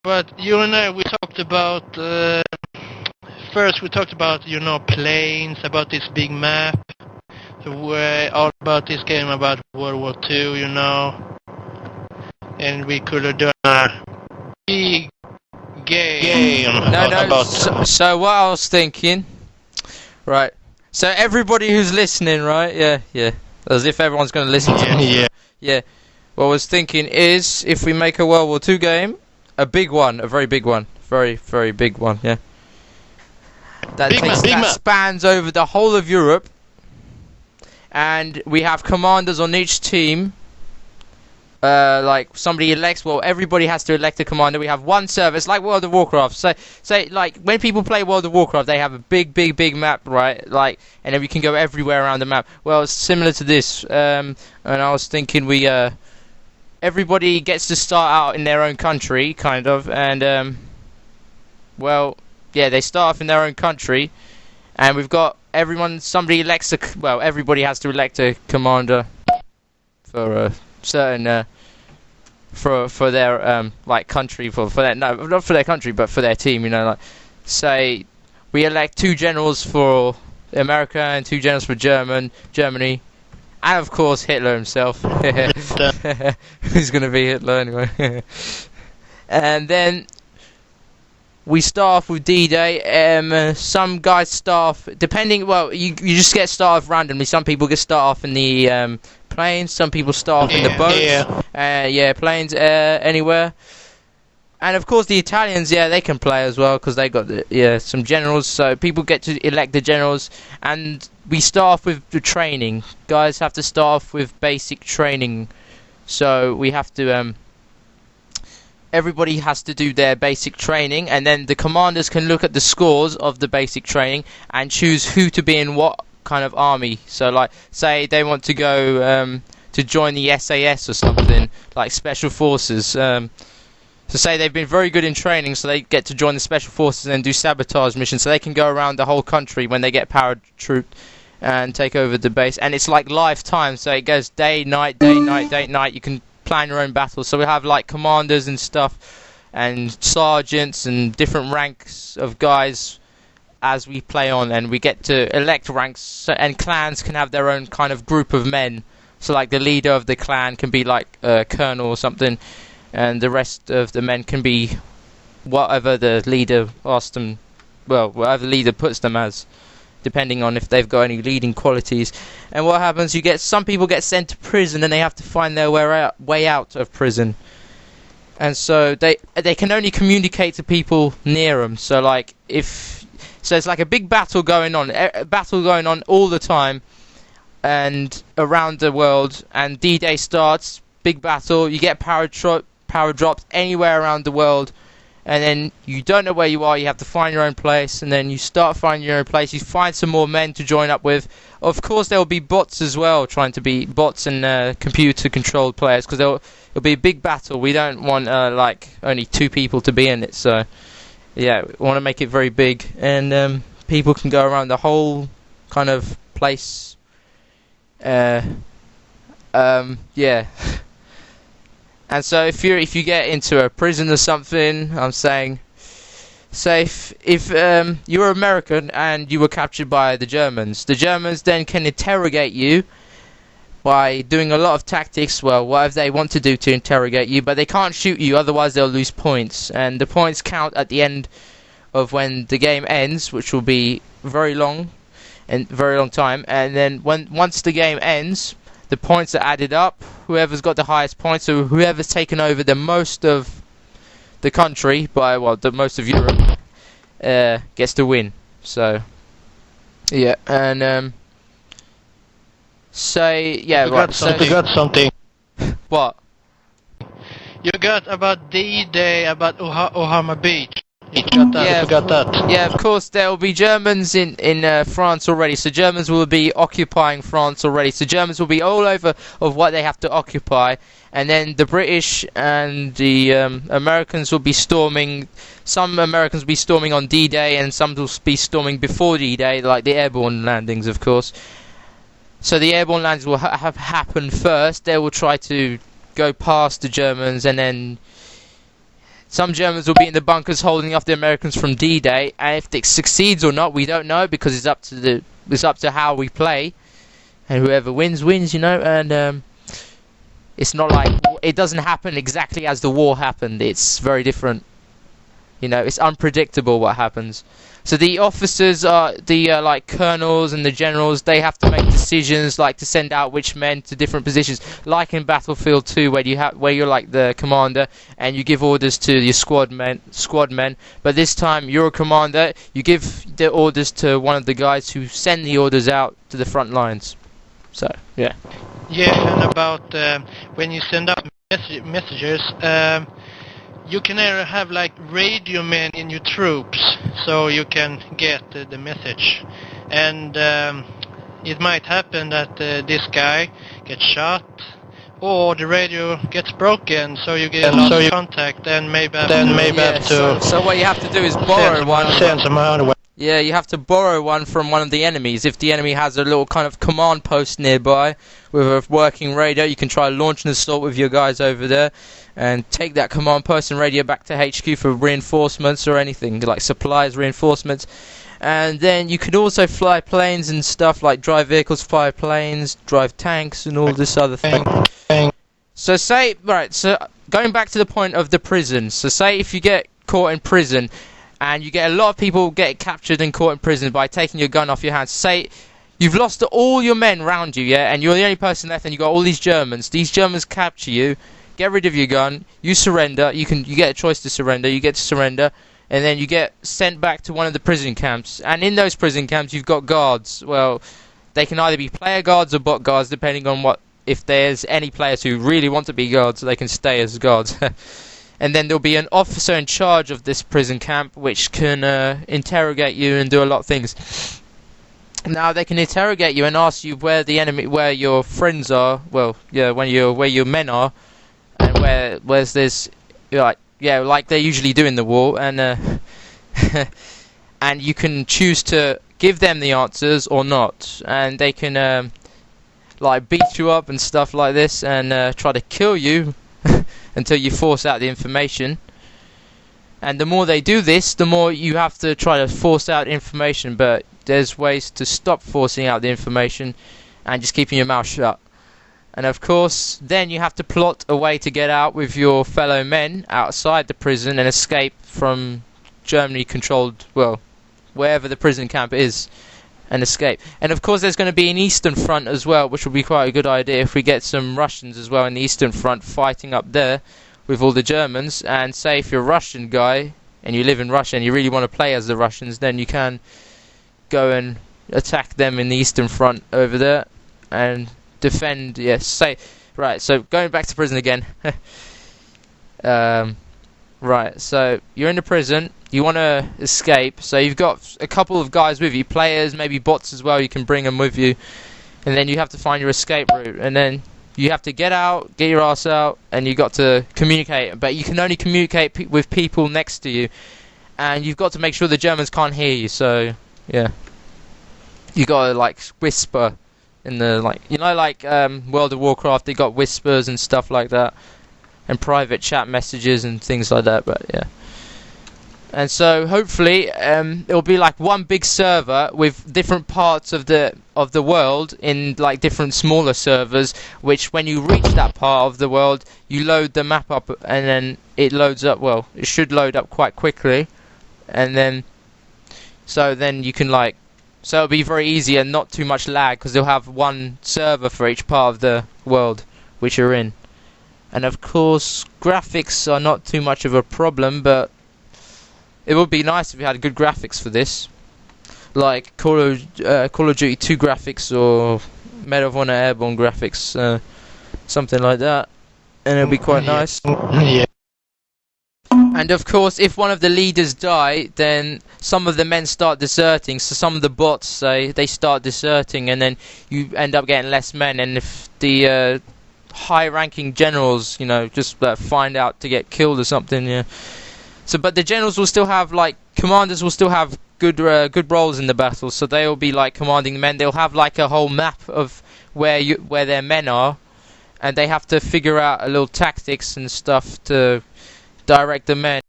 But you and I, we talked about first. We talked about planes, about this big map. So we're all about this game about World War II, and we could have done a big game about. So what I was thinking, right? So everybody who's listening, right? Yeah. As if everyone's going to listen to us. Yeah. What I was thinking is, if we make a World War II game, a big one, a very big one, very, very big one, yeah. That spans over the whole of Europe, and we have commanders on each team. Like somebody elects, everybody has to elect a commander. We have one server. It's like World of Warcraft. So like when people play World of Warcraft, they have a big map, right? Like, and then we can go everywhere around the map. Well, it's similar to this. And I was thinking everybody gets to start out in their own country, kind of, and they start off in their own country, and we've got somebody elects everybody has to elect a commander for a certain for their country, for their, no, not for their country, but for their team, like, say we elect 2 generals for America and 2 generals for Germany, and of course Hitler himself. Who's gonna be Hitler anyway? And then we start off with D-Day. Some guys start off, depending, you just get started off randomly. Some people get start off in the planes, some people start off in the boats. Planes, anywhere. And of course the Italians, they can play as well, because they got some generals, so people get to elect the generals. And we start off with the training. Guys have to start off with basic training, so we have to everybody has to do their basic training, and then the commanders can look at the scores of the basic training and choose who to be in what kind of army. So, like, say they want to go to join the SAS or something, like Special Forces. So say they've been very good in training, so they get to join the Special Forces and do sabotage missions, so they can go around the whole country when they get paratrooped and take over the base. And it's like lifetime, so it goes day, night, day, night, day, night. You can plan your own battles. So we have like commanders and stuff, and sergeants and different ranks of guys as we play on, and we get to elect ranks, and clans can have their own kind of group of men. So like the leader of the clan can be like a colonel or something, and the rest of the men can be whatever the leader asks them, whatever the leader puts them as, depending on if they've got any leading qualities. And what happens, some people get sent to prison, and they have to find their way out of prison. And so they can only communicate to people near them. So like so it's like a big battle going on all the time, and around the world. And D-Day starts, big battle. You get power drops anywhere around the world. And then you don't know where you are, you have to find your own place, and then you start finding your own place, you find some more men to join up with. Of course there will be bots as well, trying to be bots and computer-controlled players, because it'll be a big battle. We don't want only 2 people to be in it, so yeah, we want to make it very big, and people can go around the whole kind of place. And so if you get into a prison or something, I'm saying, say if you were American and you were captured by the Germans then can interrogate you by doing a lot of tactics, whatever they want to do to interrogate you, but they can't shoot you, otherwise they'll lose points. And the points count at the end of when the game ends, which will be very long time. And then once the game ends, the points are added up. Whoever's got the highest points, so whoever's taken over the most of the country the most of Europe, gets to win. So yeah, and You got something. What? You got about D-Day, about Ohama Beach. You got that. Yeah, of course there will be Germans in France already. So Germans will be occupying France already. So Germans will be all over of what they have to occupy, and then the British and the Americans will be storming. Some Americans will be storming on D-Day, and some will be storming before D-Day, like the airborne landings, of course. So the airborne landings will have happened first. They will try to go past the Germans, and then some Germans will be in the bunkers holding off the Americans from D-Day, and if it succeeds or not, we don't know, because it's up to how we play, and whoever wins, you know. And it's not like it doesn't happen exactly as the war happened. It's very different. You know, it's unpredictable what happens. So the officers are the like colonels and the generals. They have to make decisions, like to send out which men to different positions, like in Battlefield 2, where you're like the commander and you give orders to your squad men. But this time you're a commander. You give the orders to one of the guys who send the orders out to the front lines. So yeah. Yeah, and about when you send out messages. You can have like radio men in your troops, so you can get the message. And it might happen that this guy gets shot, or the radio gets broken, so you get lost contact, and maybe have to. So what you have to do is borrow one. Send some out. Yeah, you have to borrow one from one of the enemies. If the enemy has a little kind of command post nearby with a working radio, you can try launch an assault with your guys over there and take that command post and radio back to HQ for reinforcements or anything, like supplies, reinforcements. And then you could also fly planes and stuff, like drive vehicles, fly planes, drive tanks and all this other thing. So going back to the point of the prison. So say if you get caught in prison, and you get a lot of people get captured and caught in prison by taking your gun off your hands. Say you've lost all your men round you, yeah, and you're the only person left, and you got all these Germans. These Germans capture you, get rid of your gun, you surrender. You get a choice to surrender. You get to surrender, and then you get sent back to one of the prison camps. And in those prison camps, you've got guards. Well, they can either be player guards or bot guards, depending on what. If there's any players who really want to be guards, they can stay as guards. And then there'll be an officer in charge of this prison camp, which can interrogate you and do a lot of things. Now they can interrogate you and ask you where your friends are. Well, yeah, where your men are, and where's this, like they usually do in the war. And and you can choose to give them the answers or not, and they can like beat you up and stuff like this, and try to kill you. Until you force out the information. And the more they do this, the more you have to try to force out information, but there's ways to stop forcing out the information and just keeping your mouth shut. And of course, then you have to plot a way to get out with your fellow men outside the prison and escape from Germany controlled, well, wherever the prison camp is, and escape. And of course there's going to be an Eastern Front as well, which will be quite a good idea if we get some Russians as well in the Eastern Front fighting up there with all the Germans. And say if you're a Russian guy and you live in Russia and you really want to play as the Russians, then you can go and attack them in the Eastern Front over there and defend. Right, so going back to prison again. Right, so you're in the prison, you want to escape, so you've got a couple of guys with you, players, maybe bots as well, you can bring them with you, and then you have to find your escape route, and then you have to get your ass out, and you got to communicate, but you can only communicate with people next to you, and you've got to make sure the Germans can't hear you, so, yeah. You got to, like, whisper in the, like, you know, like, World of Warcraft, they got whispers and stuff like that. And private chat messages and things like that, but yeah. And so hopefully it'll be like one big server with different parts of the world in like different smaller servers, which when you reach that part of the world, you load the map up and then it loads up. Well, it should load up quite quickly, and then you can so it'll be very easy and not too much lag because they'll have one server for each part of the world which you're in. And of course, graphics are not too much of a problem, but it would be nice if we had good graphics for this, like Call of Duty 2 graphics or Medal of Honor Airborne graphics, something like that, and it'll be quite nice. Yeah. And of course, if one of the leaders die, then some of the men start deserting. So some of the bots they start deserting, and then you end up getting less men. And if the high-ranking generals, just find out to get killed or something, yeah. So, but the generals will still have commanders will still have good roles in the battle. So they will be commanding the men. They'll have a whole map of where their men are, and they have to figure out a little tactics and stuff to direct the men.